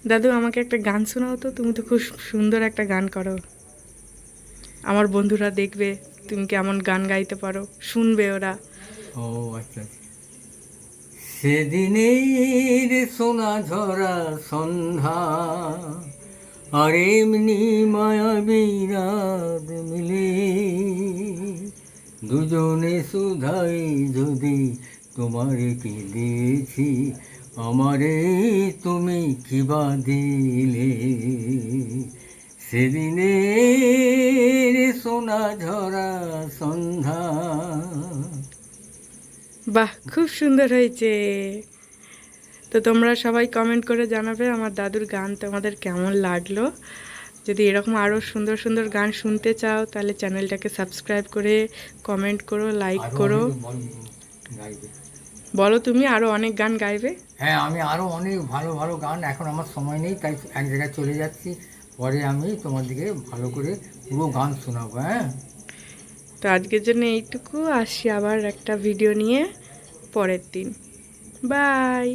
দাদু আমাকে একটা গান শোনাও তো, তুমি তো খুব সুন্দর একটা গান করো। আমার বন্ধুরা দেখবে তুমি কেমন গান গাইতে পারো, শুনবে ওরা। ও আচ্ছা আচ্ছা। সেদিনের সোনা ঝরা সন্ধ্যা আর এমনি মায়াবী রাত মিলে দুজনে শুধাই যদি তোমারে কি দিয়েছি, আমারে তুমি কিবা দিলে। সেদিনের সোনা ঝরা সন্ধ্যা। বাহ, খুব সুন্দর হয়েছে। তো তোমরা সবাই কমেন্ট করে জানাবে আমার দাদুর গান তোমাদের কেমন লাগলো। যদি এরকম আরও সুন্দর সুন্দর গান শুনতে চাও তাহলে চ্যানেলটাকে সাবস্ক্রাইব করে কমেন্ট করো, লাইক আরো করো। অনেক গাইবে। বলো তুমি আরও অনেক গান গাইবে। হ্যাঁ, আমি আরও অনেক ভালো ভালো গান, এখন আমার সময় নেই তাই এক জায়গায় চলে যাচ্ছি, পরে আমি তোমাদেরকে ভালো করে পুরো গান শোনাবো। হ্যাঁ, তো আজকের জন্য এইটুকু, আসছি আবার একটা ভিডিও নিয়ে পরের দিন। বাই।